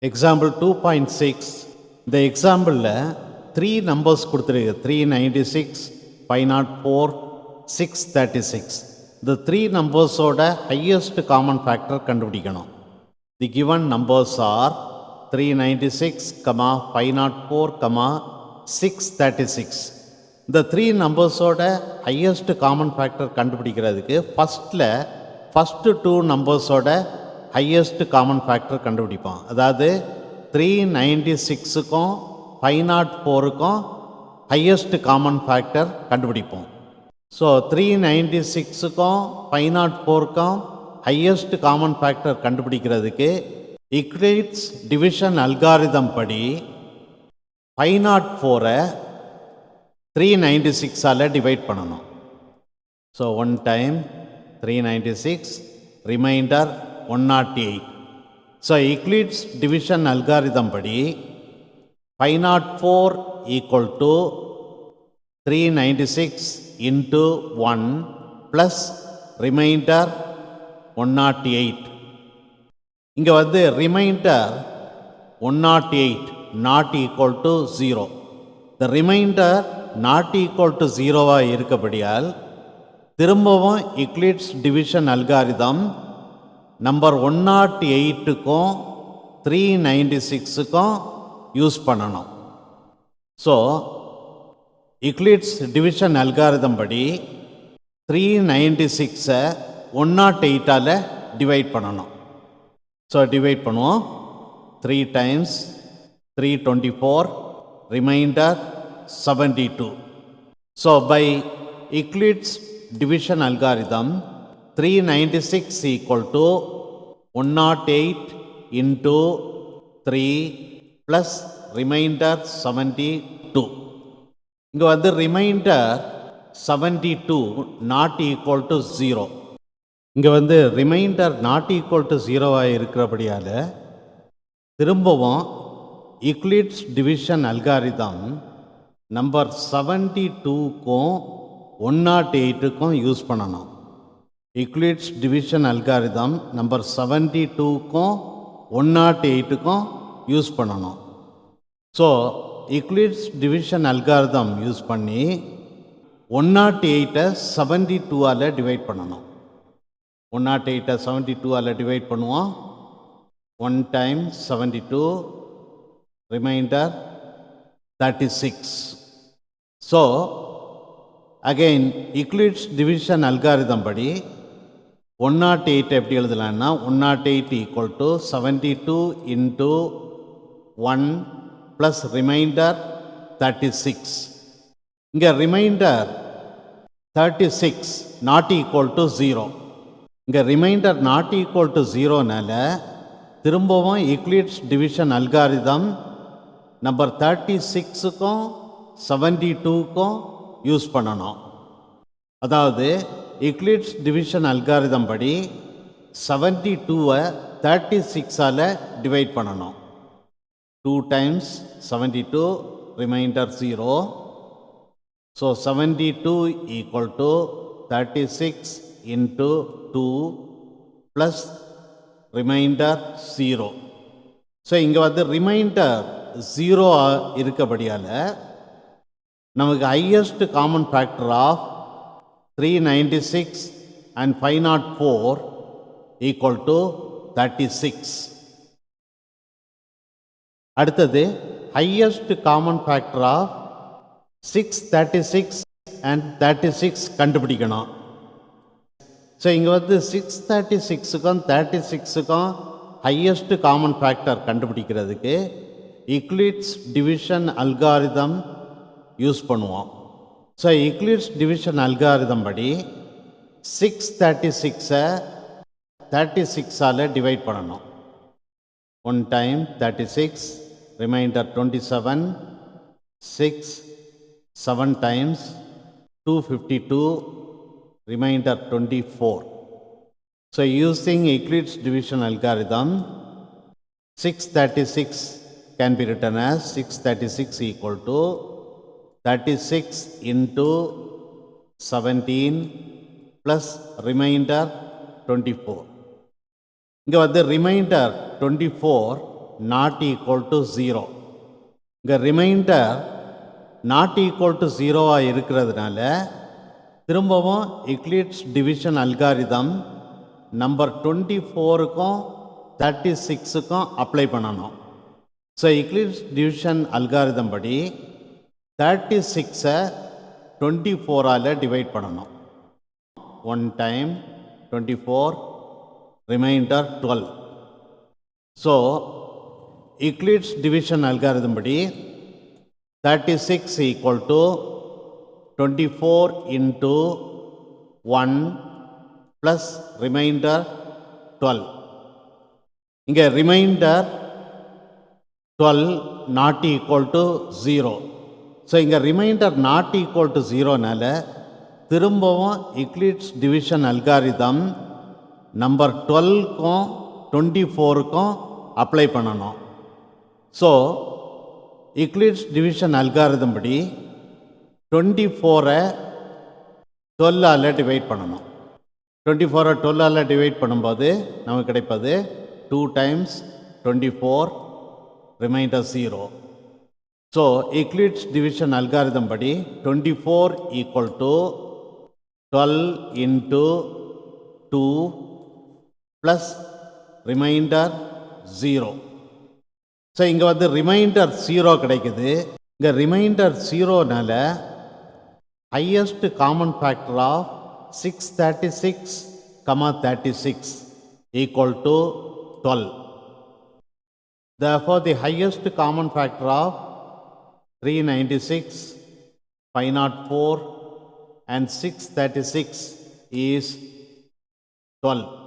Example 2.6 இந்த எக்ஸாம்பிளில் 3 numbers கொடுத்துருக்கு. 396, 504, 636. இந்த 3 நம்பர்ஸோட ஹையஸ்ட் காமன் ஃபேக்டர் கண்டுபிடிக்கணும். The given numbers are 396, 504, 636. இந்த 3 நம்பர்ஸோட ஹையஸ்ட் காமன் ஃபேக்டர் கண்டுபிடிக்கிறதுக்கு ஃபஸ்ட்டு 2 நம்பர்ஸோட ஹையஸ்ட் காமன் ஃபேக்டர் கண்டுபிடிப்போம். அதாவது 396க்கும் 504க்கும் ஹையஸ்ட் காமன் ஃபேக்டர் கண்டுபிடிப்போம். ஸோ 396க்கும் 504க்கும் ஹையஸ்ட் காமன் ஃபேக்டர் கண்டுபிடிக்கிறதுக்கு யூக்ளிட்ஸ் டிவிஷன் அல்காரிதம் படி 504 396ஆல் டிவைட் பண்ணணும். So 1 time 396 remainder 108. So Euclid's division algorithm படி 504 equal to 396 into 1 plus remainder 108. இங்கே ரிமைண்டர் 108 நாட் ஈக்குவல் டு 0. இந்த ரிமைண்டர் நாட் ஈக்குவல் டு 0வாக இருக்கப்படியால் திரும்பவும் யூக்ளிட்ஸ் டிவிஷன் அல்காரிதம் நம்பர் 108க்கும் 396க்கும் யூஸ் பண்ணணும். ஸோ யூக்ளிட்ஸ் டிவிஷன் அல்காரிதம் படி 396 108ஆல் டிவைட் பண்ணணும். ஸோ டிவைட் பண்ணுவோம். 3 times 324 remainder 72. So by Euclid's division algorithm 396 equal to 108 into 3 plus remainder 72. இங்கே remainder 72 not equal to 0. இங்கே remainder not equal to 0 இருக்கிறபடியால் திரும்பவும் யூக்ளிட்ஸ் டிவிஷன் அல்காரிதம் நம்பர் 72க்கும் 108க்கும் யூஸ் பண்ணணும். யூக்ளிட்ஸ் டிவிஷன் அல்காரிதம் நம்பர் 72க்கும் 108க்கும் யூஸ் பண்ணணும். So Euclid's division algorithm use பண்ணி 108 72ஆல் டிவைட் பண்ணணும். 108 72ஆல் டிவைட் பண்ணுவோம். 1 time 72 remainder 36. So again Euclid's division algorithm படி 108 எப்படி எழுதலாம்னா 108 equal to 72 into 1 plus remainder 36. இங்கே ரிமைண்டர் 36 நாட் ஈக்குவல் டு 0. இங்கே ரிமைண்டர் நாட் ஈக்குவல் டு 0னால திரும்பவும் யூக்ளிட்ஸ் டிவிஷன் அல்காரிதம் நம்பர் 36க்கும் 72க்கும் யூஸ் பண்ணணும். அதாவது யூக்ளிட்ஸ் டிவிஷன் அல்காரிதம் படி 72 36ஆல் டிவைட் பண்ணணும். 2 times 72 remainder 0. So 72 equal to 36 into 2 plus remainder 0. So இங்கே ரிமைண்டர் 0 இருக்கபடியால் நமக்கு highest common factor of 396 and 504 equal to 36. அடுத்தது highest common factor of 636 and 36 கண்டுபிடிக்கணும். ஸோ இங்கே 636க்கும் 36க்கும் ஹையஸ்ட் காமன் ஃபேக்டர் கண்டுபிடிக்கிறதுக்கு யூக்ளிட்ஸ் டிவிஷன் அல்காரிதம் யூஸ் பண்ணுவோம். ஸோ யூக்ளிட்ஸ் டிவிஷன் அல்காரிதம் படி 636 36ஆல் டிவைட் பண்ணணும். 1 time 36 remainder 27 6 7 times 252 remainder 24. So using Euclid's division algorithm 636 can be written as 636 equal to 36 into 17 plus remainder 24. இங்கே reminder 24 not equal to 0. இங்கே remainder not equal to ஜீரோவாக இருக்கிறதுனால திரும்பவும் Euclid's division algorithm number 24க்கும் 36க்கும் apply பண்ணணும். So Euclid's division algorithm படி 36ஐ 24ஆல் டிவைட் பண்ணணும். 1 time 24 remainder 12. So Euclid's division algorithm படி 36 equal to 24 into 1 plus remainder 12. இங்கே remainder 12 not equal to 0. So இங்கே ரிமைண்டர் நாட் ஈக்குவல் டு ஜீரோனால திரும்பவும் யூக்ளிட்ஸ் டிவிஷன் அல்காரிதம் நம்பர் 12க்கும் 24க்கும் அப்ளை பண்ணணும். ஸோ யூக்ளிட்ஸ் டிவிஷன் அல்காரிதம் படி 24ஐ 12ஆல் டிவைட் பண்ணணும். 24ஐ 12ஆல் டிவைட் பண்ணும்போது நமக்கு கிடைப்பது 2 times 24 remainder 0. So Euclid's division algorithm படி 24 equal to 12 into 2 plus remainder 0. So இங்கே வந்து ரிமைண்டர் 0 கிடைக்குது. இங்கே ரிமைண்டர் 0னால ஹையஸ்ட் காமன் ஃபேக்டர் ஆஃப் 636, 36 ஈக்குவல் to 12. Therefore, the highest common factor of 396, 504 and 636 is 12.